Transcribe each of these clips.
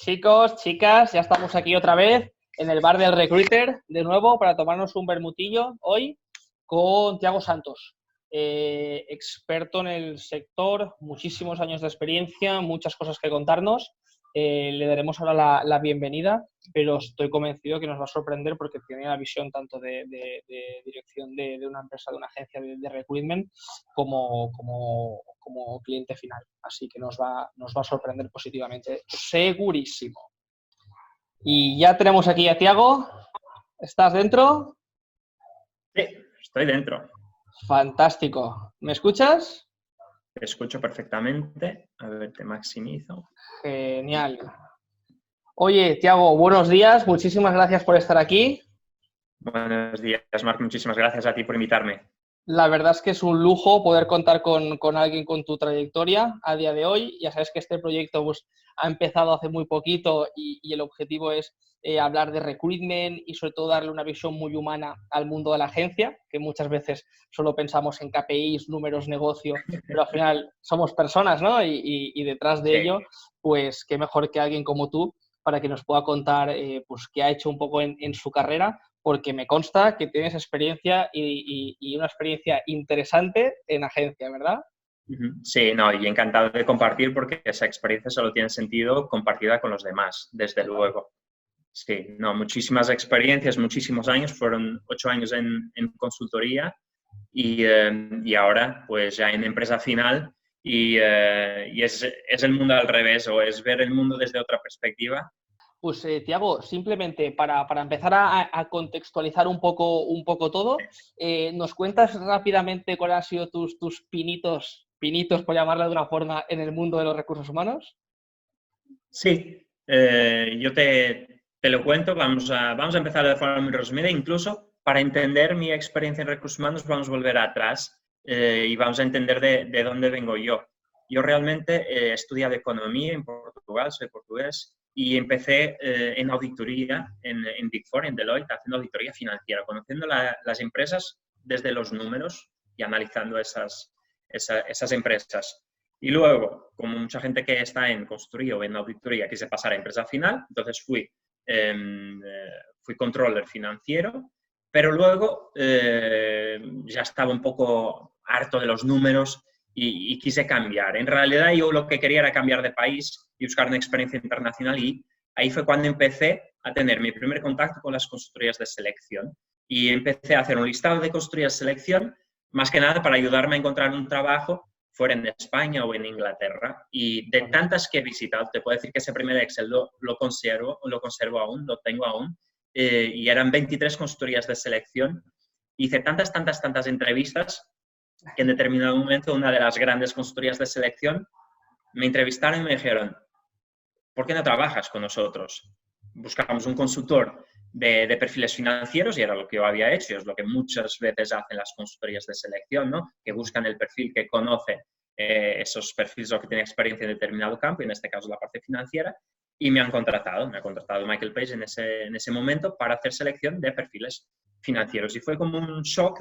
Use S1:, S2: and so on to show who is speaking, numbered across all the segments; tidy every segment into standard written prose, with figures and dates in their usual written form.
S1: Chicos, chicas, ya estamos aquí otra vez en el bar del Recruiter, de nuevo, para tomarnos un vermutillo hoy con Tiago Santos, experto en el sector, muchísimos años de experiencia, muchas cosas que contarnos. Le daremos ahora la bienvenida, pero estoy convencido que nos va a sorprender porque tiene la visión tanto de dirección de una empresa, de una agencia de recruitment, como cliente final. Así que nos va a sorprender positivamente, segurísimo. Y ya tenemos aquí a Tiago. ¿Estás dentro?
S2: Sí, estoy dentro.
S1: Fantástico. ¿Me escuchas?
S2: Te escucho perfectamente. A ver, te maximizo.
S1: Genial. Oye, Tiago, buenos días. Muchísimas gracias por estar aquí.
S2: Buenos días, Marc. Muchísimas gracias a ti por invitarme.
S1: La verdad es que es un lujo poder contar con alguien con tu trayectoria a día de hoy. Ya sabes que este proyecto pues, ha empezado hace muy poquito y el objetivo es hablar de recruitment y sobre todo darle una visión muy humana al mundo de la agencia, que muchas veces solo pensamos en KPIs, números, negocio, pero al final somos personas, ¿no? Y detrás de ello, pues qué mejor que alguien como tú para que nos pueda contar pues qué ha hecho un poco en su carrera, porque me consta que tienes experiencia y una experiencia interesante en agencia, ¿verdad?
S2: Sí, no, y encantado de compartir porque esa experiencia solo tiene sentido compartida con los demás, desde luego. Sí, no, muchísimas experiencias, muchísimos años, fueron 8 años en consultoría y ahora pues ya en empresa final y es el mundo al revés o es ver el mundo desde otra perspectiva.
S1: Pues, Tiago, simplemente para empezar a contextualizar un poco todo, ¿nos cuentas rápidamente cuáles han sido tus pinitos, por llamarla de una forma, en el mundo de los recursos humanos?
S2: Sí, yo te lo cuento, vamos a empezar de forma muy resumida, incluso para entender mi experiencia en recursos humanos vamos a volver atrás y vamos a entender de dónde vengo yo. Yo realmente he estudiado economía en Portugal, soy portugués, y empecé en auditoría en Big Four, en Deloitte, haciendo auditoría financiera, conociendo las empresas desde los números y analizando esas empresas. Y luego, como mucha gente que está en consultoría o en auditoría quise pasar a empresa final, entonces fui controller financiero, pero luego ya estaba un poco harto de los números y quise cambiar. En realidad yo lo que quería era cambiar de país y buscar una experiencia internacional y ahí fue cuando empecé a tener mi primer contacto con las consultorías de selección y empecé a hacer un listado de consultorías de selección más que nada para ayudarme a encontrar un trabajo fuera en España o en Inglaterra. Y de tantas que he visitado, te puedo decir que ese primer Excel lo conservo aún, lo tengo aún, y eran 23 consultorías de selección. Hice tantas entrevistas que en determinado momento una de las grandes consultorías de selección me entrevistaron y me dijeron, ¿por qué no trabajas con nosotros? Buscamos un consultor de perfiles financieros y era lo que yo había hecho, y es lo que muchas veces hacen las consultorías de selección, ¿no? Que buscan el perfil que conoce esos perfiles o que tiene experiencia en determinado campo, y en este caso la parte financiera, y me ha contratado Michael Page en ese momento para hacer selección de perfiles financieros. Y fue como un shock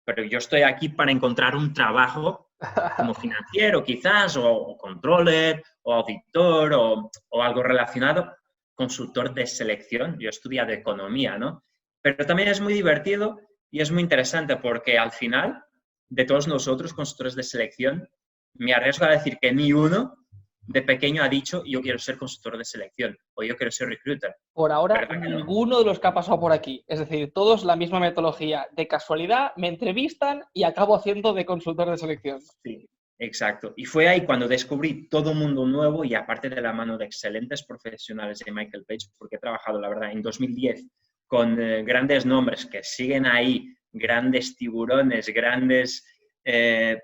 S2: pero yo estoy aquí para encontrar un trabajo como financiero quizás, o controller, o auditor, o algo relacionado, consultor de selección. Yo he estudiado economía, ¿no? Pero también es muy divertido y es muy interesante porque al final, de todos nosotros, consultores de selección, me arriesgo a decir que ni uno de pequeño ha dicho yo quiero ser consultor de selección o yo quiero ser recruiter.
S1: Por ahora, ninguno de los que ha pasado por aquí. Es decir, todos la misma metodología. De casualidad, me entrevistan y acabo haciendo de consultor de selección.
S2: Sí, exacto. Y fue ahí cuando descubrí todo un mundo nuevo y aparte de la mano de excelentes profesionales de Michael Page, porque he trabajado, la verdad, en 2010 con grandes nombres que siguen ahí, grandes tiburones, grandes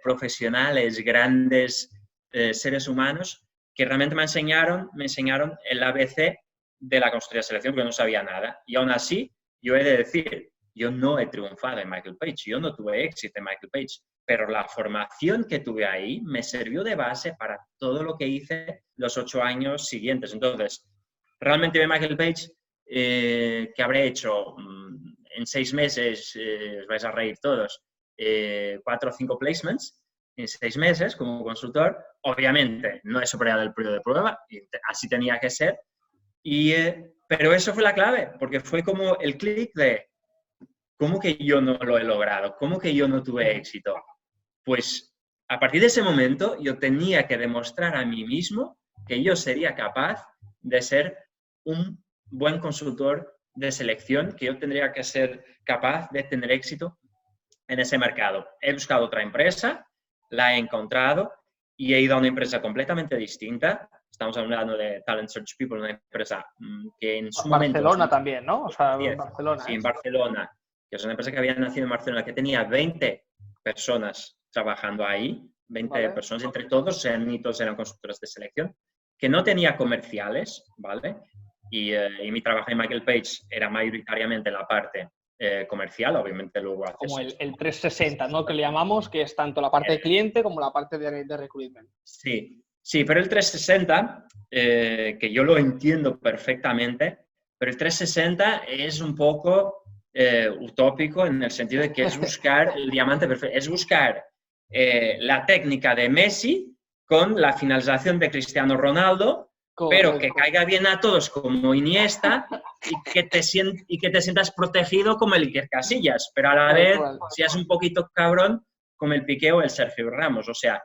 S2: profesionales, grandes seres humanos, que realmente me enseñaron el ABC de la consultoría de selección, porque no sabía nada. Y aún así, yo he de decir, yo no he triunfado en Michael Page, yo no tuve éxito en Michael Page, pero la formación que tuve ahí me sirvió de base para todo lo que hice los 8 años siguientes. Entonces, realmente de Michael Page, que habré hecho en 6 meses, os vais a reír todos, 4 o 5 placements en 6 meses como consultor. Obviamente no he superado el periodo de prueba, y así tenía que ser, Pero eso fue la clave, porque fue como el clic de ¿cómo que yo no lo he logrado? ¿Cómo que yo no tuve éxito? Pues a partir de ese momento yo tenía que demostrar a mí mismo que yo sería capaz de ser un buen consultor de selección, que yo tendría que ser capaz de tener éxito en ese mercado. He buscado otra empresa, la he encontrado y he ido a una empresa completamente distinta. Estamos hablando de Talent Search People, una empresa que en su momento...
S1: Barcelona también, ¿no? O sea, en
S2: 2010,
S1: Barcelona,
S2: sí, en Barcelona, que es una empresa que había nacido en Barcelona, que tenía 20 personas trabajando ahí, 20 personas entre todos, ni todos eran consultores de selección, que no tenía comerciales, ¿vale? Y mi trabajo en Michael Page era mayoritariamente la parte comercial, obviamente luego haces...
S1: Como el 360, ¿no? Que le llamamos, que es tanto la parte de cliente como la parte de recruitment.
S2: Sí, sí, pero el 360, que yo lo entiendo perfectamente, pero el 360 es un poco utópico en el sentido de que es buscar el diamante perfecto, es buscar la técnica de Messi con la finalización de Cristiano Ronaldo, pero que caiga bien a todos como Iniesta y que te sientas protegido como el Iker Casillas, pero a la vez seas un poquito cabrón como el Piqué o el Sergio Ramos. O sea,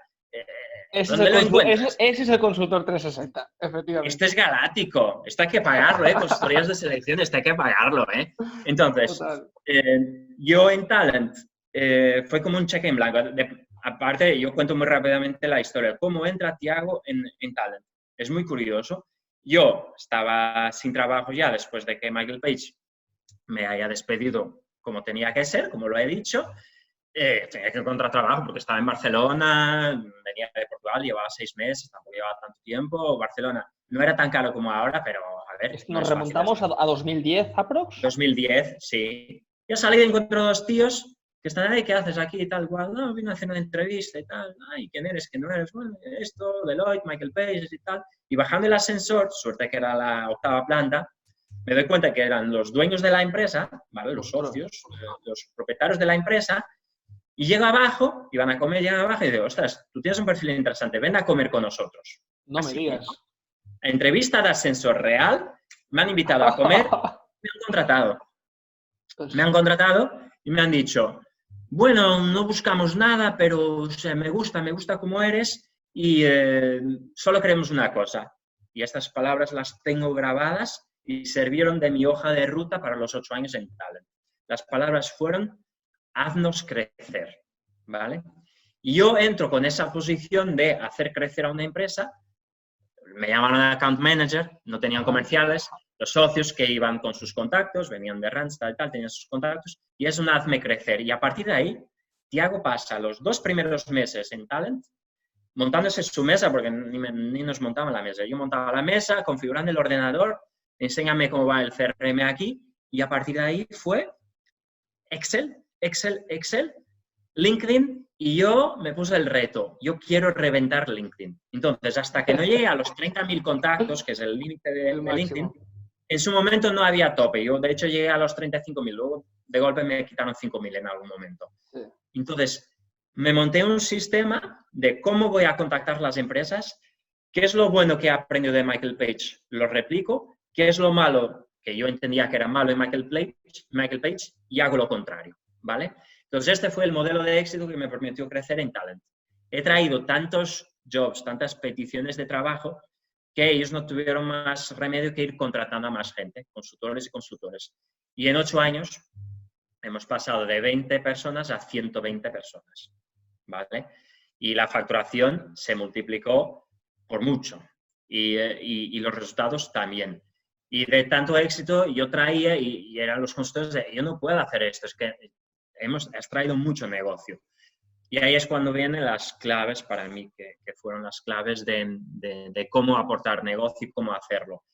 S2: ¿dónde lo encuentras?
S1: Ese es el consultor 360, efectivamente.
S2: Este es galáctico, esto hay que pagarlo, consultorías de selección, esto hay que pagarlo, Entonces, yo en Talent fue como un cheque en blanco. Aparte, yo cuento muy rápidamente la historia. ¿Cómo entra Thiago en Talent? Es muy curioso. Yo estaba sin trabajo ya después de que Michael Page me haya despedido como tenía que ser, como lo he dicho. Tenía que encontrar trabajo porque estaba en Barcelona, venía de Portugal, llevaba 6 meses, tampoco llevaba tanto tiempo. Barcelona no era tan caro como ahora, pero a ver...
S1: ¿Nos remontamos a 2010, aprox?
S2: 2010, sí. Yo salí y encuentro 2 tíos que están ahí, ¿qué haces aquí y tal? Cual, no, vine a hacer una entrevista y tal. Ay, ¿quién eres? ¿Quién no eres? Bueno, esto, Deloitte, Michael Page y tal. Y bajando el ascensor, suerte que era la 8ª planta, me doy cuenta que eran los dueños de la empresa, ¿vale? Los socios, los propietarios de la empresa. Y llego abajo, iban a comer, llegan abajo y digo, ostras, tú tienes un perfil interesante, ven a comer con nosotros.
S1: No me digas.
S2: Entrevista de ascensor real, me han invitado a comer, me han contratado. Me han contratado y me han dicho, bueno, no buscamos nada, pero o sea, me gusta cómo eres y solo queremos una cosa. Y estas palabras las tengo grabadas y sirvieron de mi hoja de ruta para los 8 años en Talent. Las palabras fueron, haznos crecer, ¿vale? Y yo entro con esa posición de hacer crecer a una empresa, me llamaron account manager, no tenían comerciales, los socios que iban con sus contactos, venían de Randstad y tal, tenían sus contactos, y es un hazme crecer. Y a partir de ahí, Thiago pasa los 2 primeros meses en Talent, montándose su mesa, porque ni nos montaban la mesa. Yo montaba la mesa, configurando el ordenador, enséñame cómo va el CRM aquí, y a partir de ahí fue Excel, LinkedIn, y yo me puse el reto. Yo quiero reventar LinkedIn. Entonces, hasta que no llegue a los 30.000 contactos, que es el límite de LinkedIn, en su momento no había tope. Yo, de hecho, llegué a los 35.000. Luego, de golpe, me quitaron 5.000 en algún momento. Sí. Entonces, me monté un sistema de cómo voy a contactar las empresas, qué es lo bueno que he aprendido de Michael Page, lo replico, qué es lo malo que yo entendía que era malo en Michael Page y hago lo contrario, ¿vale? Entonces, este fue el modelo de éxito que me permitió crecer en Talent. He traído tantos jobs, tantas peticiones de trabajo, que ellos no tuvieron más remedio que ir contratando a más gente, consultores y consultores. Y en 8 años hemos pasado de 20 personas a 120 personas, ¿vale? Y la facturación se multiplicó por mucho y los resultados también. Y de tanto éxito yo traía, y eran los consultores de, yo no puedo hacer esto, es que has traído mucho negocio. Y ahí es cuando vienen las claves para mí, que fueron las claves de cómo aportar negocio y cómo hacerlo.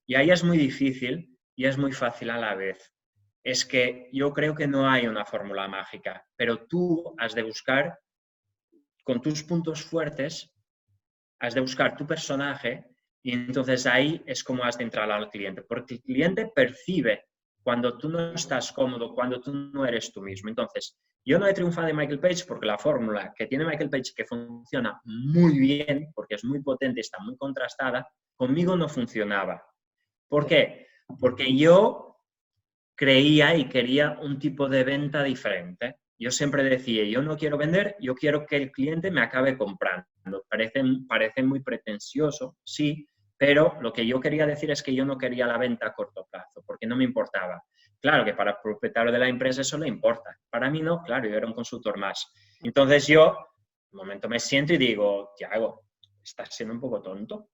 S2: Y ahí es muy difícil y es muy fácil a la vez. Es que yo creo que no hay una fórmula mágica, pero tú has de buscar, con tus puntos fuertes, has de buscar tu personaje y entonces ahí es como has de entrar al cliente, porque el cliente percibe cuando tú no estás cómodo, cuando tú no eres tú mismo. Entonces, yo no he triunfado en Michael Page porque la fórmula que tiene Michael Page, que funciona muy bien, porque es muy potente, está muy contrastada, conmigo no funcionaba. ¿Por qué? Porque yo creía y quería un tipo de venta diferente. Yo siempre decía, yo no quiero vender, yo quiero que el cliente me acabe comprando. Parece muy pretencioso, sí, pero lo que yo quería decir es que yo no quería la venta a corto plazo, porque no me importaba. Claro que para el propietario de la empresa eso le importa. Para mí no, claro, yo era un consultor más. Entonces yo, un momento me siento y digo, Tiago, estás siendo un poco tonto. O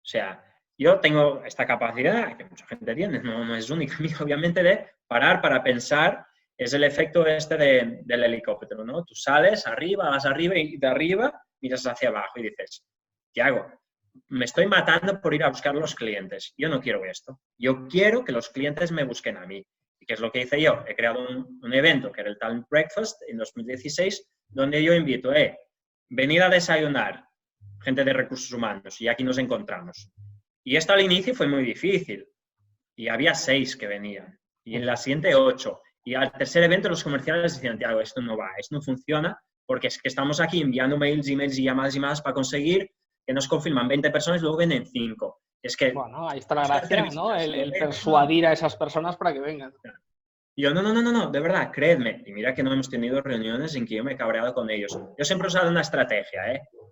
S2: sea, yo tengo esta capacidad, que mucha gente tiene, no es única mía, obviamente, de parar para pensar. Es el efecto este del helicóptero, ¿no? Tú sales arriba, vas arriba y de arriba miras hacia abajo y dices, Tiago, me estoy matando por ir a buscar los clientes. Yo no quiero esto. Yo quiero que los clientes me busquen a mí. ¿Y qué es lo que hice yo? He creado un evento que era el Talent Breakfast en 2016, donde yo invito, venid a desayunar, gente de recursos humanos, y aquí nos encontramos. Y esto al inicio fue muy difícil. Y había 6 que venían. Y en la siguiente 8. Y al tercer evento los comerciales decían, Tiago, esto no va, esto no funciona, porque es que estamos aquí enviando mails y llamadas para conseguir que nos confirman 20 personas y luego vienen 5. Es que...
S1: Bueno, ahí está la gracia, ¿no? El persuadir a esas personas para que vengan.
S2: Y yo, no, de verdad, creedme. Y mira que no hemos tenido reuniones en que yo me he cabreado con ellos. Yo siempre he usado una estrategia,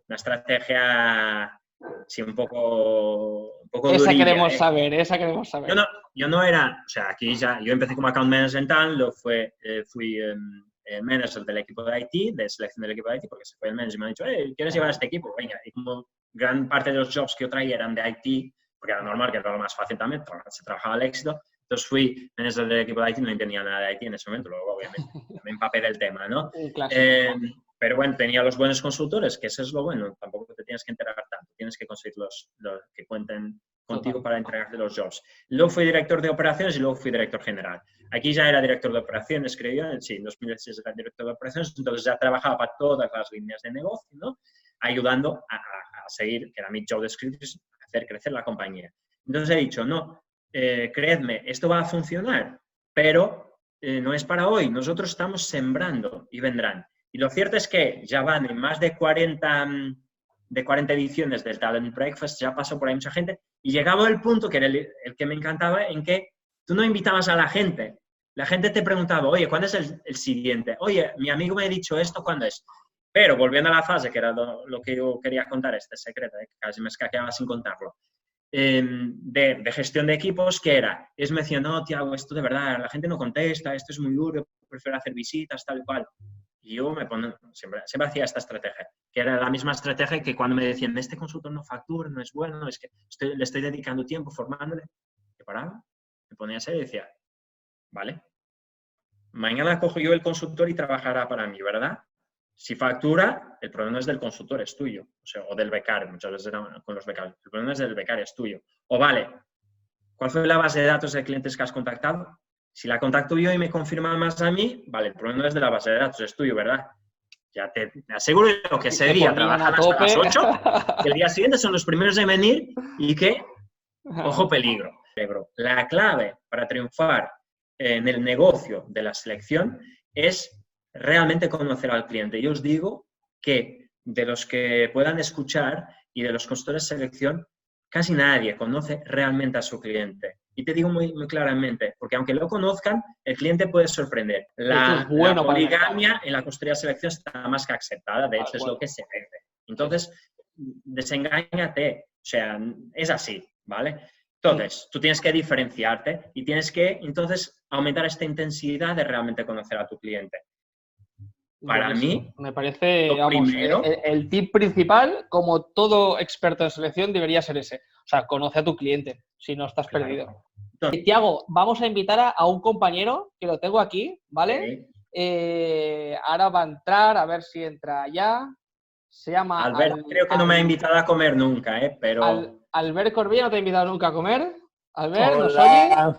S2: Una estrategia, sí, un poco
S1: esa
S2: durilla,
S1: queremos saber, esa queremos saber.
S2: Yo no era, o sea, aquí ya, yo empecé como account manager en tal, luego fui manager del equipo de IT, de selección del equipo de IT, porque se fue el manager y me ha dicho, ¿quieres llevar a este equipo? Venga, y como gran parte de los jobs que yo traía eran de IT, porque era normal, que era lo más fácil también, se trabajaba al éxito, entonces fui manager del equipo de IT, no entendía nada de IT en ese momento, luego obviamente me empapé del tema, ¿no? Pero bueno, tenía los buenos consultores, que eso es lo bueno, tampoco te tienes que enterar tanto, tienes que conseguir los que cuenten contigo para entregarte los jobs. Luego fui director de operaciones y luego fui director general. Aquí ya era director de operaciones, creo yo, sí, en 2016 era director de operaciones, entonces ya trabajaba para todas las líneas de negocio, ¿no? Ayudando a seguir, que era mi job description, hacer crecer la compañía. Entonces he dicho, no, creedme, esto va a funcionar, pero no es para hoy, nosotros estamos sembrando y vendrán. Y lo cierto es que ya van en más de 40 ediciones del Talent Breakfast, ya pasó por ahí mucha gente, y llegaba el punto, que era el que me encantaba, en que tú no invitabas a la gente te preguntaba, oye, ¿cuándo es el siguiente? Oye, mi amigo me ha dicho esto, ¿cuándo es? Pero volviendo a la fase, que era lo que yo quería contar, este secreto, que casi me escaqueaba sin contarlo, de gestión de equipos, que era, me decía, no, Tiago, esto de verdad, la gente no contesta, esto es muy duro, prefiero hacer visitas, tal y cual. Y yo siempre hacía esta estrategia, que era la misma estrategia que cuando me decían, este consultor no factura, no es bueno, es que le estoy dedicando tiempo formándole. Me paraba, me ponía a hacer y decía, vale, mañana cojo yo el consultor y trabajará para mí, ¿verdad? Si factura, el problema no es del consultor, es tuyo. O del becario, muchas veces con los becarios. El problema es del becario, es tuyo. O vale, ¿cuál fue la base de datos de clientes que has contactado? Si la contacto yo y me confirma más a mí, vale, el problema no es de la base de datos, es tuyo, ¿verdad? Ya te aseguro que ese día trabajan hasta las 8, y el día siguiente son los primeros en venir y que, ojo, peligro. La clave para triunfar en el negocio de la selección es realmente conocer al cliente. Yo os digo que de los que puedan escuchar y de los consultores de selección, casi nadie conoce realmente a su cliente. Y te digo muy, muy claramente, porque aunque lo conozcan, el cliente puede sorprender. La poligamia en la consultoría de selección está más que aceptada, de hecho es lo que se vende. Entonces, desengáñate, o sea, es así, ¿vale? Entonces, tú tienes que diferenciarte y tienes que, entonces, aumentar esta intensidad de realmente conocer a tu cliente. Para mí,
S1: me parece, el tip principal, como todo experto en selección, debería ser ese. O sea, conoce a tu cliente, si no estás perdido. Entonces, Tiago, vamos a invitar a un compañero, que lo tengo aquí, ¿vale? Sí. Ahora va a entrar, a ver si entra ya. Se llama...
S2: Albert, creo que no me ha invitado a comer nunca, pero...
S1: Albert Corbella no te ha invitado nunca a comer. Albert,
S3: hola.
S1: ¿nos oye?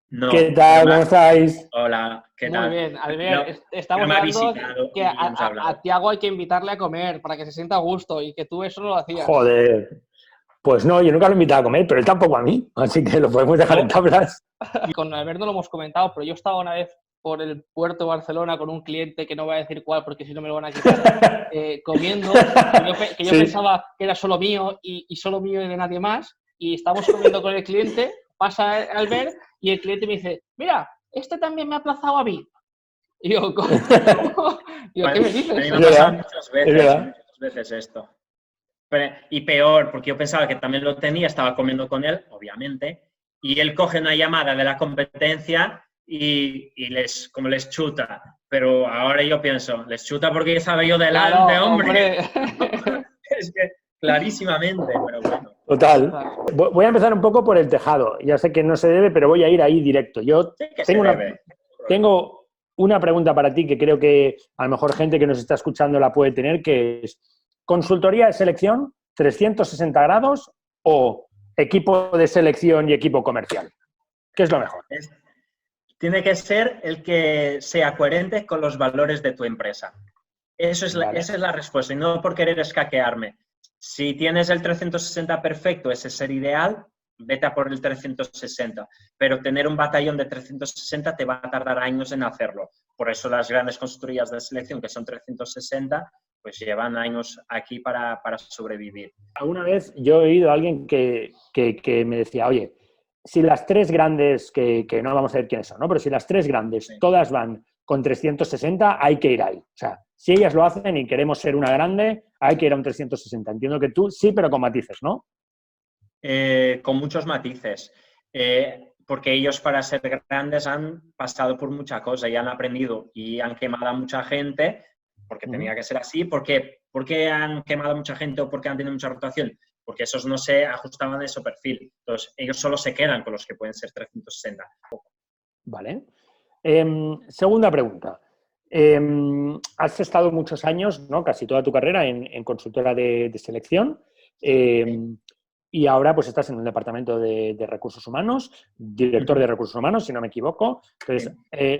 S3: No, ¿qué tal? ¿Cómo estáis?
S2: Hola, ¿qué tal?
S1: Muy bien, Albert, estamos hablando que a Tiago hay que invitarle a comer para que se sienta a gusto y que tú eso no lo hacías.
S3: Joder, pues no, yo nunca lo he invitado a comer, pero él tampoco a mí, así que lo podemos dejar en tablas.
S1: Con Albert no lo hemos comentado, pero yo estaba una vez por el puerto de Barcelona con un cliente, que no voy a decir cuál porque si no me lo van a quitar, comiendo, que yo pensaba que era solo mío y solo mío y de nadie más, y estábamos comiendo con el cliente, pasa al ver y el cliente me dice, mira, este también me ha aplazado a mí. Y yo, ¿cómo? Digo, ¿qué me dices?
S2: A mí me ha pasado muchas veces esto. Y peor, porque yo pensaba que también lo tenía, estaba comiendo con él, obviamente, y él coge una llamada de la competencia y como les chuta. Pero ahora yo pienso, les chuta porque estaba yo delante,
S1: Claro,
S2: hombre. Es que clarísimamente, pero bueno.
S3: Total. Voy a empezar un poco por el tejado. Ya sé que no se debe, pero voy a ir ahí directo. Yo
S2: Sí que
S3: tengo una pregunta para ti que creo que a lo mejor gente que nos está escuchando la puede tener, que es ¿consultoría de selección 360 grados o equipo de selección y equipo comercial? ¿Qué es lo mejor?
S2: Tiene que ser el que sea coherente con los valores de tu empresa. Esa es la respuesta, y no por querer escaquearme. Si tienes el 360 perfecto, ese es el ideal, vete a por el 360. Pero tener un batallón de 360 te va a tardar años en hacerlo. Por eso las grandes consultorías de selección, que son 360, pues llevan años aquí para sobrevivir.
S3: Alguna vez yo he oído a alguien que me decía, oye, si las tres grandes, que no vamos a ver quiénes son, ¿no? Pero si las tres grandes
S2: Sí.
S3: todas van con 360, hay que ir ahí. O sea, si ellas lo hacen y queremos ser una grande, hay que ir a un 360. Entiendo que tú sí, pero con matices, ¿no?
S2: Con muchos matices. Porque ellos para ser grandes han pasado por mucha cosa y han aprendido y han quemado a mucha gente, porque tenía que ser así. ¿Por qué han quemado a mucha gente o porque han tenido mucha rotación? Porque esos no se ajustaban a ese perfil. Entonces, ellos solo se quedan con los que pueden ser 360.
S3: Vale. Segunda pregunta. Has estado muchos años, ¿no? Casi toda tu carrera en consultora de selección. Y ahora pues estás en un departamento de recursos humanos, director de recursos humanos, si no me equivoco. Entonces,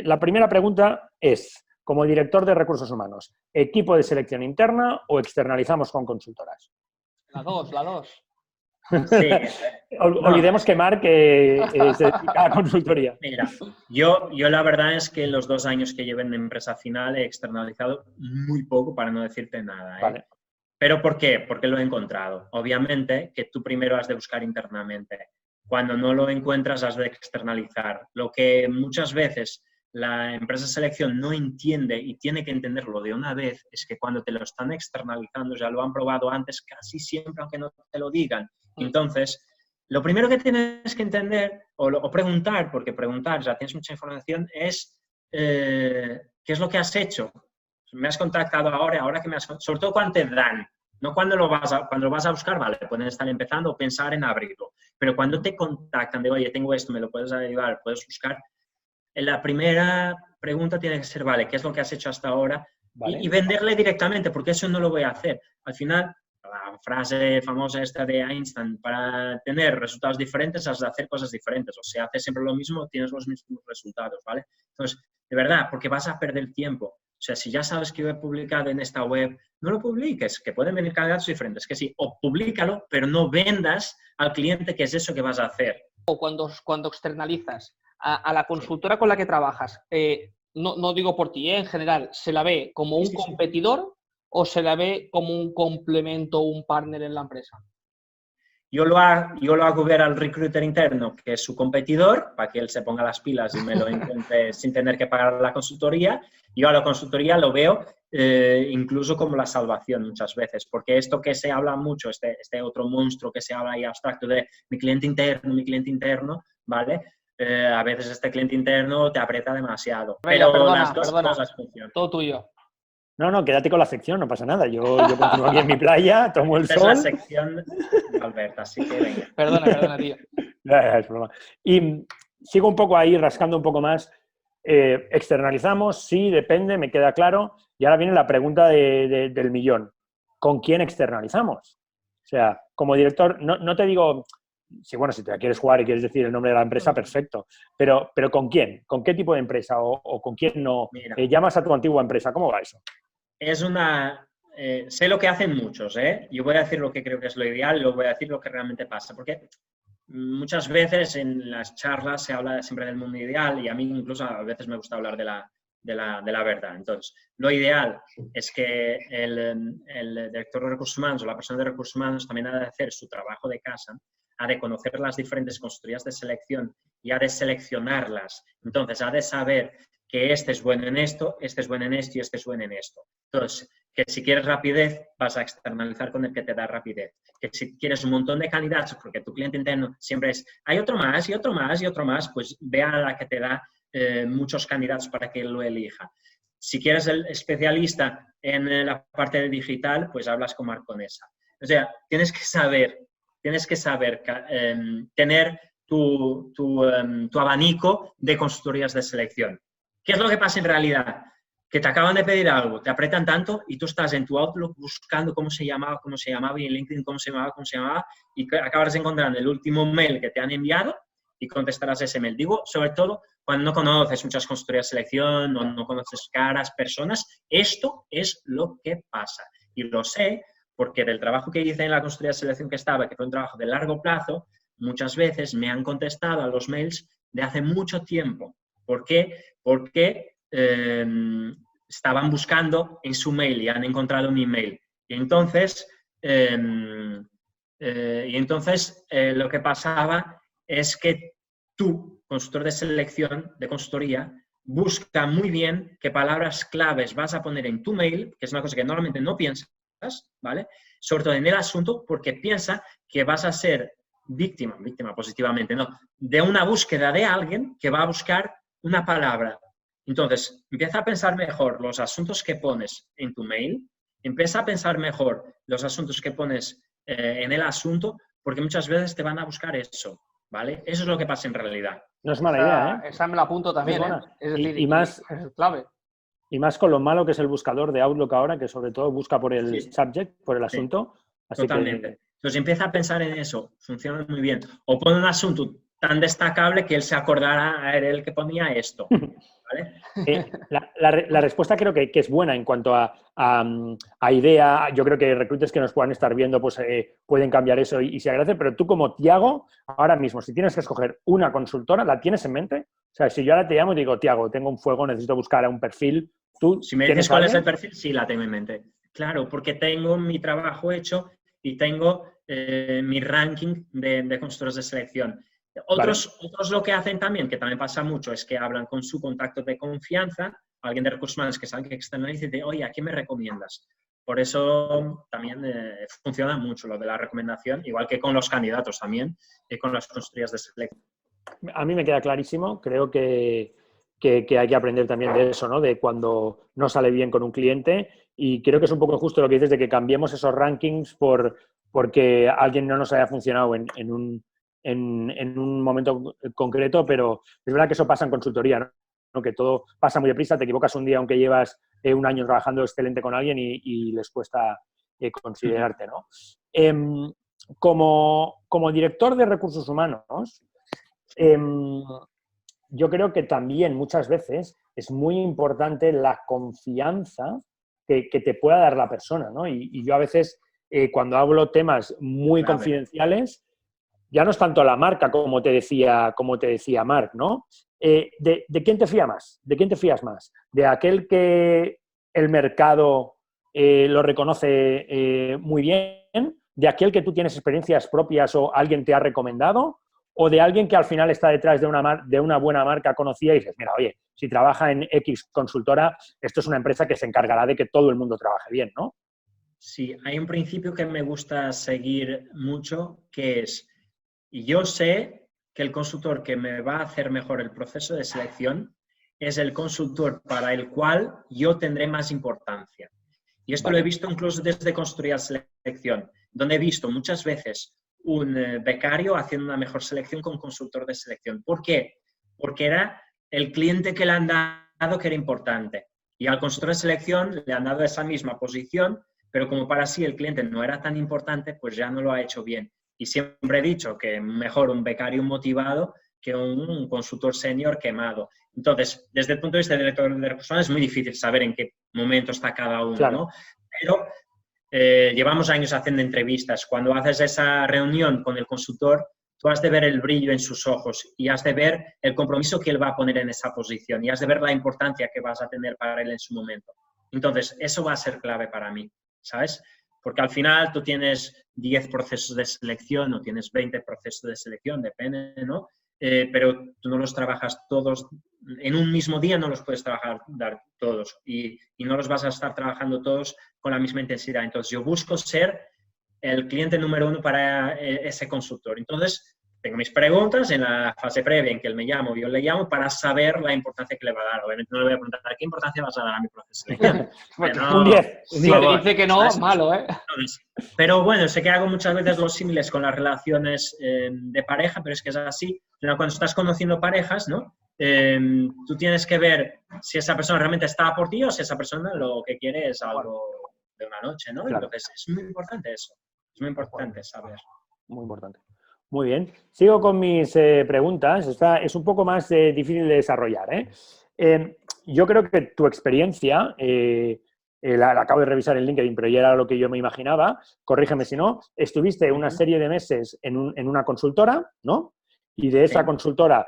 S3: la primera pregunta es, como director de recursos humanos, ¿equipo de selección interna o externalizamos con consultoras?
S1: La dos.
S2: Sí.
S3: Olvidemos que Marc se dedica a consultoría.
S2: Mira, yo la verdad es que los 2 años que llevo en empresa final he externalizado muy poco, para no decirte nada.
S3: Vale.
S2: ¿Pero por qué? Porque lo he encontrado. Obviamente que tú primero has de buscar internamente. Cuando no lo encuentras, has de externalizar. Lo que muchas veces la empresa de selección no entiende y tiene que entenderlo de una vez es que cuando te lo están externalizando, ya lo han probado antes casi siempre, aunque no te lo digan. Entonces, lo primero que tienes que entender o preguntar, porque preguntar, ya tienes mucha información, es ¿qué es lo que has hecho? Me has contactado ahora que me has... Sobre todo cuando te dan, no cuando lo vas a buscar, vale, pueden estar empezando o pensar en abrirlo, pero cuando te contactan de, oye, tengo esto, me lo puedes ayudar, puedes buscar, la primera pregunta tiene que ser, vale, ¿qué es lo que has hecho hasta ahora? Vale. Y venderle directamente, porque eso no lo voy a hacer. Al final, la frase famosa esta de Einstein, para tener resultados diferentes has de hacer cosas diferentes. O sea, haces siempre lo mismo, tienes los mismos resultados, ¿vale? Entonces, de verdad, porque vas a perder tiempo. O sea, si ya sabes que yo he publicado en esta web, no lo publiques, que pueden venir candidatos diferentes, que sí, o públicalo, pero no vendas al cliente que es eso que vas a hacer.
S1: O cuando externalizas a la consultora con la que trabajas, no digo por ti, en general, ¿se la ve como un competidor o se la ve como un complemento o un partner en la empresa?
S2: Yo lo hago ver al recruiter interno, que es su competidor, para que él se ponga las pilas y me lo intente sin tener que pagar la consultoría. Yo a la consultoría lo veo incluso como la salvación muchas veces, porque esto que se habla mucho, este otro monstruo que se habla ahí abstracto de mi cliente interno, ¿vale? A veces este cliente interno te aprieta demasiado.
S1: Venga,
S2: pero
S1: perdona,
S2: las dos cosas funcionan.
S1: Todo tuyo.
S3: No, quédate con la sección, no pasa nada. Yo continúo aquí en mi playa, tomo el sol.
S2: Es la sección de Albert, así que venga.
S1: Perdona, tío.
S3: Es broma. Y sigo un poco ahí, rascando un poco más. ¿Externalizamos? Sí, depende, me queda claro. Y ahora viene la pregunta del millón. ¿Con quién externalizamos? O sea, como director, no te digo... Sí, bueno, si te la quieres jugar y quieres decir el nombre de la empresa, perfecto. Pero ¿con quién? ¿Con qué tipo de empresa? ¿O con quién no? ¿Llamas a tu antigua empresa? ¿Cómo va eso?
S2: Sé lo que hacen muchos, ¿eh? Yo voy a decir lo que creo que es lo ideal y luego voy a decir lo que realmente pasa. Porque muchas veces en las charlas se habla siempre del mundo ideal y a mí incluso a veces me gusta hablar de la verdad. Entonces, lo ideal es que el director de recursos humanos o la persona de recursos humanos también ha de hacer su trabajo de casa, ha de conocer las diferentes consultorías de selección y ha de seleccionarlas. Entonces, ha de saber que este es bueno en esto, este es bueno en esto y este es bueno en esto. Entonces, que si quieres rapidez, vas a externalizar con el que te da rapidez. Que si quieres un montón de candidatos, porque tu cliente interno siempre es, hay otro más y otro más y otro más, pues ve a la que te da muchos candidatos para que lo elija. Si quieres el especialista en la parte de digital, pues hablas con Marconesa. O sea, tienes que saber tener tu abanico de consultorías de selección. ¿Qué es lo que pasa en realidad? Que te acaban de pedir algo, te apretan tanto y tú estás en tu Outlook buscando cómo se llamaba, y en LinkedIn cómo se llamaba, y acabas encontrando el último mail que te han enviado y contestarás ese mail. Digo, sobre todo, cuando no conoces muchas consultorías de selección, no conoces caras, personas, esto es lo que pasa. Y lo sé porque del trabajo que hice en la consultoría de selección que estaba, que fue un trabajo de largo plazo, muchas veces me han contestado a los mails de hace mucho tiempo. ¿Por qué? Porque estaban buscando en su mail y han encontrado mi mail. Y entonces, lo que pasaba es que tú, consultor de selección, de consultoría, busca muy bien qué palabras claves vas a poner en tu mail, que es una cosa que normalmente no piensas, ¿vale? Sobre todo en el asunto, porque piensa que vas a ser víctima positivamente, no, de una búsqueda de alguien que va a buscar una palabra. Entonces, empieza a pensar mejor los asuntos que pones en tu mail, empieza a pensar mejor los asuntos que pones en el asunto, porque muchas veces te van a buscar eso, ¿vale? Eso es lo que pasa en realidad.
S3: No es mala idea, ¿eh?
S1: Esa me la apunto también, ¿eh? Es decir,
S3: y más,
S1: es clave.
S3: Y más con lo malo que es el buscador de Outlook ahora, que sobre todo busca por el subject, por el asunto. Así
S2: totalmente.
S3: Que...
S2: Entonces empieza a pensar en eso, funciona muy bien. O pone un asunto tan destacable que él se acordara, era el que ponía esto. ¿Vale?
S3: La respuesta creo que es buena en cuanto a idea. Yo creo que recruiters que nos puedan estar viendo pues pueden cambiar eso y se agradece, pero tú como Tiago, ahora mismo, si tienes que escoger una consultora, ¿la tienes en mente? O sea, si yo ahora te llamo y digo, Tiago, tengo un fuego, necesito buscar a un perfil, ¿tú
S2: si me dices cuál es el perfil? Sí, la tengo en mente. Claro, porque tengo mi trabajo hecho y tengo mi ranking de consultores de selección. Otros lo que hacen también, que también pasa mucho, es que hablan con su contacto de confianza, alguien de recursos humanos que sabe que externaliza y dice, oye, ¿a quién me recomiendas? Por eso también funciona mucho lo de la recomendación, igual que con los candidatos también, y con las consultorías de selección.
S3: A mí me queda clarísimo, creo que hay que aprender también de eso, ¿no? De cuando no sale bien con un cliente, y creo que es un poco justo lo que dices de que cambiemos esos rankings porque alguien no nos haya funcionado en un momento concreto, pero es verdad que eso pasa en consultoría, ¿no? Que todo pasa muy deprisa, te equivocas un día aunque llevas un año trabajando excelente con alguien y les cuesta considerarte, ¿no? Como director de recursos humanos, yo creo que también muchas veces es muy importante la confianza que te pueda dar la persona, ¿no? Y yo a veces, cuando hablo temas muy confidenciales, ya no es tanto la marca, como te decía Marc, ¿no? ¿De quién te fías más? ¿De quién te fías más? ¿De aquel que el mercado lo reconoce muy bien? ¿De aquel que tú tienes experiencias propias o alguien te ha recomendado? ¿O de alguien que al final está detrás de una buena marca conocida y dices, mira, oye, si trabaja en X consultora, esto es una empresa que se encargará de que todo el mundo trabaje bien, ¿no?
S2: Sí, hay un principio que me gusta seguir mucho, que es, yo sé que el consultor que me va a hacer mejor el proceso de selección es el consultor para el cual yo tendré más importancia. Y esto lo he visto incluso desde consultoría de selección, donde he visto muchas veces un becario haciendo una mejor selección con consultor de selección. ¿Por qué? Porque era el cliente que le han dado que era importante. Y al consultor de selección le han dado esa misma posición, pero como para sí el cliente no era tan importante, pues ya no lo ha hecho bien. Y siempre he dicho que mejor un becario motivado que un consultor senior quemado. Entonces, desde el punto de vista del director de recursos humanos es muy difícil saber en qué momento está cada uno,
S3: claro,
S2: ¿no? Pero llevamos años haciendo entrevistas. Cuando haces esa reunión con el consultor, tú has de ver el brillo en sus ojos y has de ver el compromiso que él va a poner en esa posición y has de ver la importancia que vas a tener para él en su momento. Entonces, eso va a ser clave para mí, ¿sabes? porque al final tú tienes 10 procesos de selección o tienes 20 procesos de selección, depende, ¿no? Pero tú no los trabajas todos, en un mismo día no los puedes trabajar todos y no los vas a estar trabajando todos con la misma intensidad. Entonces yo busco ser el cliente número 1 para ese consultor. Entonces tengo mis preguntas en la fase previa en que él me llama o yo le llamo para saber la importancia que le va a dar. Obviamente no le voy a preguntar ¿qué importancia vas a dar a mi proceso de selección?
S3: No, un 10.
S1: Si te dice que no,
S2: ¿sabes?
S1: malo, ¿eh?
S2: Pero bueno, sé que hago muchas veces los símiles con las relaciones de pareja, pero es que es así. Cuando estás conociendo parejas, ¿no? Tú tienes que ver si esa persona realmente está por ti o si esa persona lo que quiere es algo de una noche, ¿no?
S3: Claro.
S2: Entonces es muy importante eso. Es muy importante saber.
S3: Muy importante. Muy bien. Sigo con mis preguntas. Esta es un poco más difícil de desarrollar, ¿eh? Yo creo que tu experiencia, la acabo de revisar en LinkedIn, pero ya era lo que yo me imaginaba, corrígeme si no, estuviste una serie de meses en una consultora, ¿no? Y de esa consultora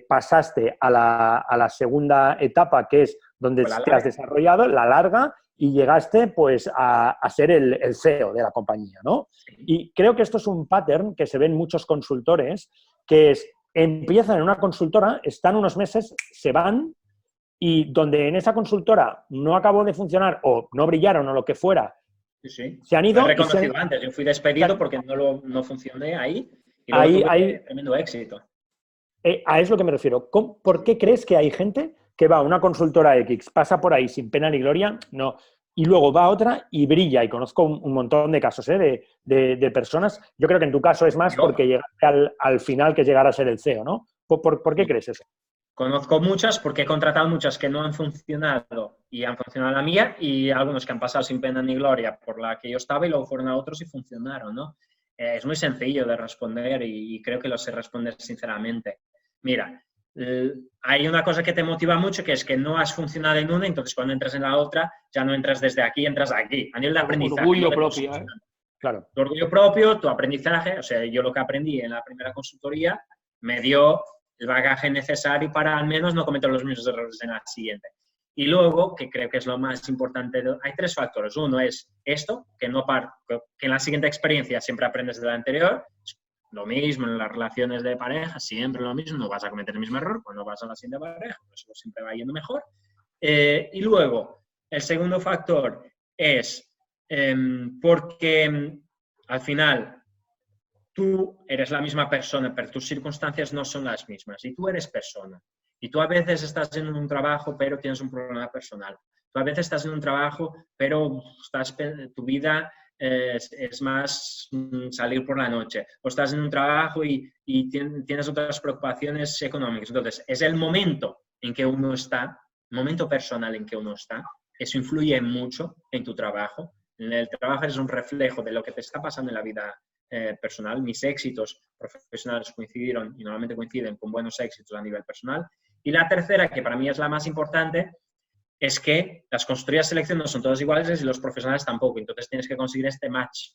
S3: pasaste a la segunda etapa, que es donde te has desarrollado, la larga, y llegaste pues a ser el CEO de la compañía, ¿no? Y creo que esto es un pattern que se ve en muchos consultores, que es, empiezan en una consultora, están unos meses, se van, y donde en esa consultora no acabó de funcionar o no brillaron o lo que fuera,
S2: sí.
S3: Se han ido.
S2: Lo he reconocido antes, yo fui despedido porque no funcioné ahí y luego tuve tremendo éxito.
S3: A eso es lo que me refiero. ¿Por qué crees que hay gente que va a una consultora X, pasa por ahí sin pena ni gloria? No. Y luego va a otra y brilla. Y conozco un montón de casos de personas. Yo creo que en tu caso es más porque llegaste al final que llegar a ser el CEO, ¿no? ¿Por qué crees eso?
S2: Conozco muchas porque he contratado muchas que no han funcionado y han funcionado la mía y algunos que han pasado sin pena ni gloria por la que yo estaba y luego fueron a otros y funcionaron, ¿no? Es muy sencillo de responder y creo que lo sé responder sinceramente. Mira, hay una cosa que te motiva mucho que es que no has funcionado en una, entonces cuando entras en la otra ya no entras desde aquí, entras aquí. A nivel de aprendizaje.
S1: Orgullo propio, ¿eh?
S3: Claro.
S2: Tu orgullo propio, tu aprendizaje, o sea, yo lo que aprendí en la primera consultoría me dio el bagaje necesario para al menos no cometer los mismos errores en la siguiente. Y luego, que creo que es lo más importante, hay 3 factores. Uno es esto, que en la siguiente experiencia siempre aprendes de la anterior. Lo mismo en las relaciones de pareja, siempre lo mismo, no vas a cometer el mismo error cuando vas a la siguiente pareja, pues eso siempre va yendo mejor. Y luego, el segundo factor es porque al final tú eres la misma persona, pero tus circunstancias no son las mismas y tú eres persona. Y tú a veces estás en un trabajo, pero tienes un problema personal. Tú a veces estás en un trabajo, pero tu vida es más salir por la noche. O estás en un trabajo y tienes otras preocupaciones económicas. Entonces, es el momento en que uno está, el momento personal en que uno está. Eso influye mucho en tu trabajo. El trabajo es un reflejo de lo que te está pasando en la vida personal. Mis éxitos profesionales coincidieron y normalmente coinciden con buenos éxitos a nivel personal. Y la tercera, que para mí es la más importante, es que las consultorías de selección no son todas iguales y los profesionales tampoco. Entonces tienes que conseguir este match.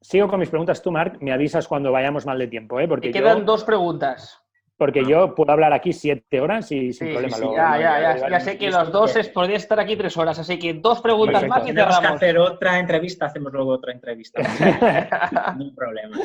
S3: Sigo con mis preguntas. Tú, Marc, me avisas cuando vayamos mal de tiempo, ¿eh? Porque
S1: te quedan 2 preguntas.
S3: Porque yo puedo hablar aquí 7 horas y sin problema.
S1: Sí. Ya sé que los 2 podría estar aquí 3 horas, así que 2 preguntas
S3: Perfecto.
S1: más y cerramos.
S2: Tenemos que hacer otra entrevista, hacemos luego otra entrevista. No hay problema.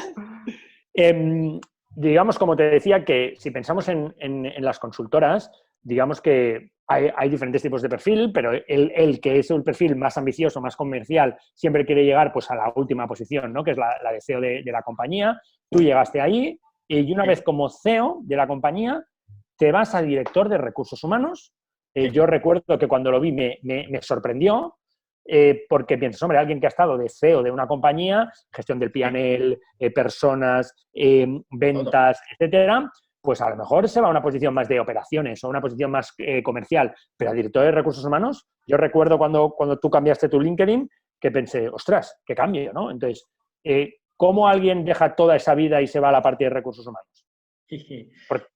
S3: Digamos, como te decía, que si pensamos en las consultoras, digamos que hay diferentes tipos de perfil, pero el que es un perfil más ambicioso, más comercial, siempre quiere llegar pues, a la última posición, ¿no? Que es la de CEO de la compañía. Tú llegaste ahí y una vez como CEO de la compañía, te vas a director de recursos humanos. Yo recuerdo que cuando lo vi me sorprendió, porque piensas, hombre, alguien que ha estado de CEO de una compañía, gestión del P&L, personas, ventas, etcétera, pues a lo mejor se va a una posición más de operaciones o una posición más comercial, pero a director de recursos humanos, yo recuerdo cuando tú cambiaste tu LinkedIn, que pensé, ostras, qué cambio, ¿no? Entonces, ¿cómo alguien deja toda esa vida y se va a la parte de recursos humanos?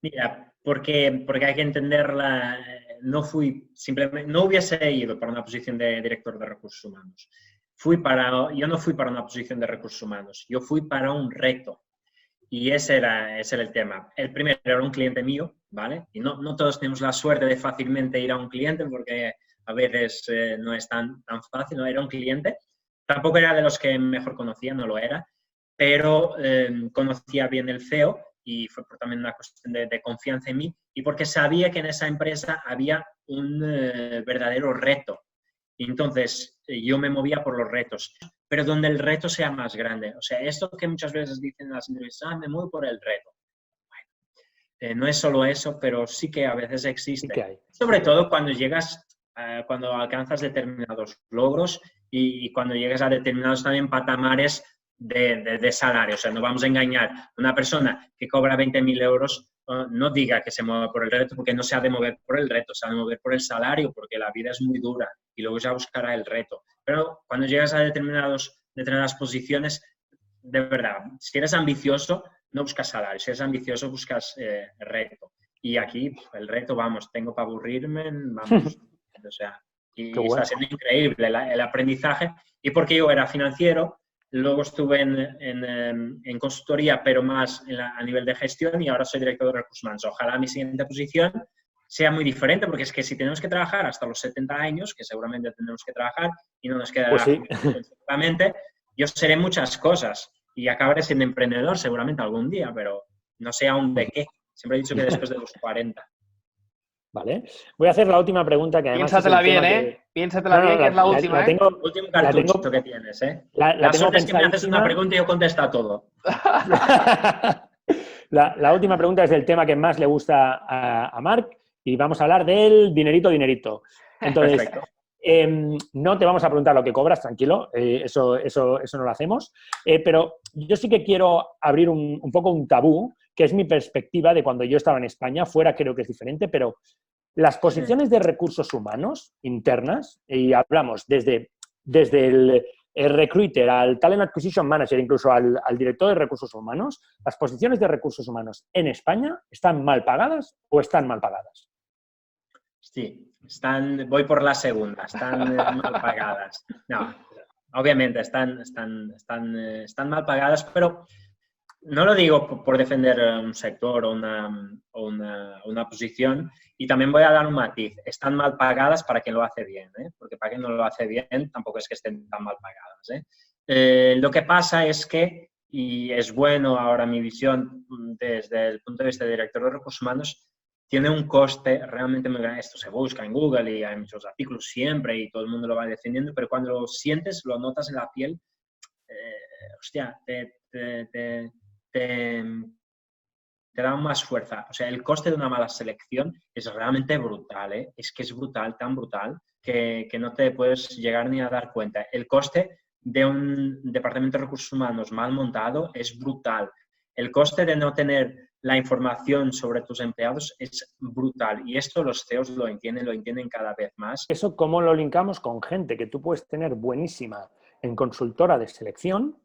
S2: Mira, porque hay que entenderla. No hubiese ido para una posición de director de recursos humanos. Yo no fui para una posición de recursos humanos, yo fui para un reto. Y ese era el tema. El primero era un cliente mío, ¿vale? Y no todos tenemos la suerte de fácilmente ir a un cliente porque a veces no es tan fácil, ¿no? Era un cliente Tampoco era de los que mejor conocía, no lo era, pero conocía bien el CEO y fue por también una cuestión de confianza en mí y porque sabía que en esa empresa había un verdadero reto. Y entonces yo me movía por los retos, pero donde el reto sea más grande. O sea, esto que muchas veces dicen en las entrevistas, me muevo por el reto. Bueno, no es solo eso, pero sí que a veces existe.
S3: Sí que hay.
S2: Sobre todo cuando llegas, cuando alcanzas determinados logros y cuando llegas a determinados también patamares de salario. O sea, no vamos a engañar. Una persona que cobra 20.000 euros no diga que se mueve por el reto porque no se ha de mover por el reto, se ha de mover por el salario porque la vida es muy dura y luego ya buscará el reto. Pero cuando llegas a determinadas posiciones, de verdad, si eres ambicioso, no buscas salario. Si eres ambicioso, buscas reto. Y aquí el reto, vamos, tengo para aburrirme, vamos. O sea, y
S3: Qué bueno.
S2: está siendo increíble el aprendizaje. Y porque yo era financiero, luego estuve en consultoría, pero más a nivel de gestión y ahora soy director de recursos humanos. Ojalá mi siguiente posición sea muy diferente, porque es que si tenemos que trabajar hasta los 70 años, que seguramente tendremos que trabajar y no nos quedará
S3: Pues sí.
S2: seguramente, yo seré muchas cosas y acabaré siendo emprendedor seguramente algún día, pero no sé aún de qué. Siempre he dicho que después de los 40.
S3: Vale. Voy a hacer la última pregunta que además
S1: Piénsatela
S3: es el
S1: bien,
S3: tema
S1: ¿eh? Piénsatela bien, que es la última,
S3: la tengo,
S2: Último
S3: la
S2: cartucho
S3: tengo-
S2: que tienes, ¿eh?
S3: la tengo
S2: suerte es que me haces una
S3: pensadísima.
S2: pregunta y yo contesto a todo.
S3: La última pregunta es del tema que más le gusta a Marc y vamos a hablar del dinerito. Entonces,
S2: Perfecto.
S3: no te vamos a preguntar lo que cobras, tranquilo, eso no lo hacemos, pero yo sí que quiero abrir un poco un tabú, que es mi perspectiva de cuando yo estaba en España, fuera creo que es diferente, pero las posiciones de recursos humanos internas, y hablamos desde el recruiter, al talent acquisition manager, incluso al director de recursos humanos, las posiciones de recursos humanos en España ¿están mal pagadas o están mal pagadas?
S2: Sí, voy por la segunda, están mal pagadas. No, obviamente están mal pagadas, pero no lo digo por defender un sector o una posición, y también voy a dar un matiz. Están mal pagadas para quien lo hace bien, ¿eh? Porque para quien no lo hace bien tampoco es que estén tan mal pagadas, ¿eh? Lo que pasa es que, y es bueno ahora mi visión desde el punto de vista de director de recursos humanos, tiene un coste realmente muy grande. Esto se busca en Google y hay muchos artículos siempre y todo el mundo lo va defendiendo, pero cuando lo sientes, lo notas en la piel, hostia, te da más fuerza. O sea, el coste de una mala selección es realmente brutal, ¿eh? Es que es brutal, tan brutal, que no te puedes llegar ni a dar cuenta. El coste de un departamento de recursos humanos mal montado es brutal. El coste de no tener la información sobre tus empleados es brutal. Y esto los CEOs lo entienden cada vez más.
S3: Eso, ¿cómo lo linkamos con gente que tú puedes tener buenísima en consultora de selección,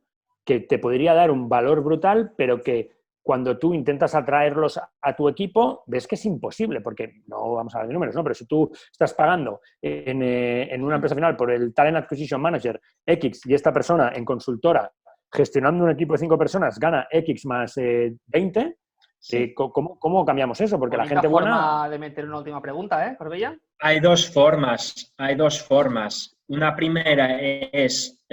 S3: que te podría dar un valor brutal, pero que cuando tú intentas atraerlos a tu equipo, ves que es imposible, porque no vamos a hablar de números, ¿no? Pero si tú estás pagando en una empresa final por el Talent Acquisition Manager X y esta persona en consultora gestionando un equipo de 5 personas gana X más 20,
S2: Sí.
S3: ¿cómo cambiamos eso? Porque
S1: Bonita
S3: la gente buena...
S1: forma de meter una última pregunta, ¿eh, Corbella?
S2: Hay dos formas. Una primera es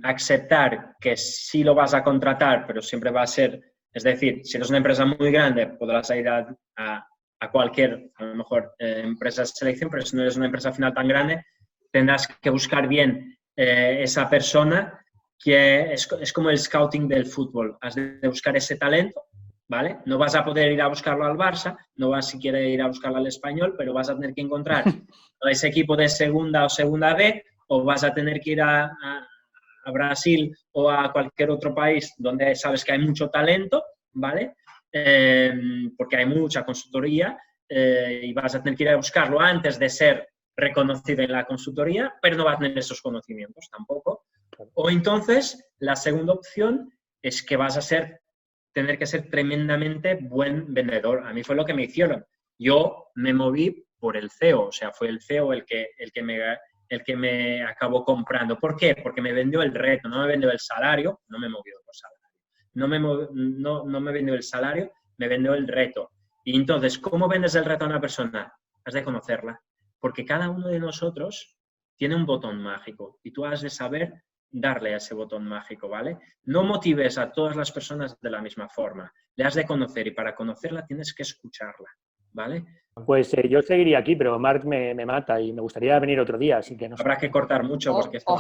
S2: aceptar que sí lo vas a contratar, pero siempre va a ser, es decir, si eres una empresa muy grande, podrás ir a cualquier, a lo mejor, empresa de selección, pero si no eres una empresa final tan grande, tendrás que buscar bien esa persona, que es como el scouting del fútbol. Has de buscar ese talento, ¿vale? No vas a poder ir a buscarlo al Barça, no vas si quieres ir a buscarlo al Español, pero vas a tener que encontrar a ese equipo de segunda o segunda B, o vas a tener que ir a Brasil o a cualquier otro país donde sabes que hay mucho talento, ¿vale? Porque hay mucha consultoría y vas a tener que ir a buscarlo antes de ser reconocido en la consultoría, pero no vas a tener esos conocimientos tampoco. O entonces, la segunda opción es que vas a tener que ser tremendamente buen vendedor. A mí fue lo que me hicieron. Yo me moví por el CEO, o sea, fue el CEO el que me acabó comprando. ¿Por qué? Porque me vendió el reto, no me vendió el salario, no me movió por salario. No me vendió el salario, me vendió el reto. Y entonces, ¿cómo vendes el reto a una persona? Has de conocerla. Porque cada uno de nosotros tiene un botón mágico y tú has de saber darle a ese botón mágico, ¿vale? No motives a todas las personas de la misma forma. Le has de conocer y para conocerla tienes que escucharla, ¿vale?
S3: Pues yo seguiría aquí, pero Marc me mata y me gustaría venir otro día, así que no sé.
S2: Habrá que cortar mucho porque esto...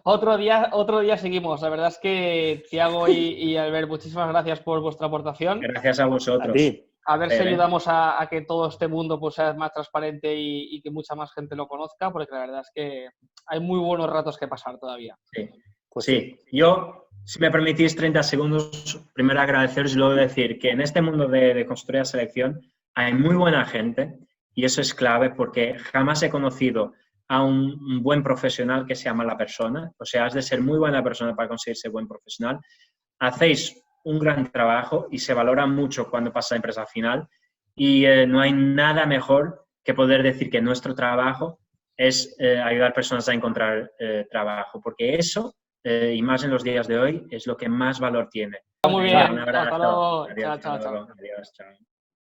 S1: Otro día seguimos. La verdad es que Thiago y Albert, muchísimas gracias por vuestra aportación.
S2: Gracias a vosotros.
S3: A ti.
S1: A ver si ayudamos a que todo este mundo pues, sea más transparente y que mucha más gente lo conozca, porque la verdad es que hay muy buenos ratos que pasar todavía.
S2: Sí,
S3: Pues
S2: sí. Yo, si me permitís 30 segundos, primero agradeceros y luego decir que en este mundo de consultoría de selección hay muy buena gente y eso es clave porque jamás he conocido a un buen profesional que sea mala persona. O sea, has de ser muy buena persona para conseguir ser buen profesional. Hacéis un gran trabajo y se valora mucho cuando pasa a empresa final y no hay nada mejor que poder decir que nuestro trabajo es ayudar a personas a encontrar trabajo, porque eso, y más en los días de hoy, es lo que más valor tiene.
S1: Muy bien,
S2: Un abrazo.
S1: hasta luego.
S2: Adiós,
S1: Chao, chao,
S2: hasta luego.
S1: chao.
S2: Adiós, chao.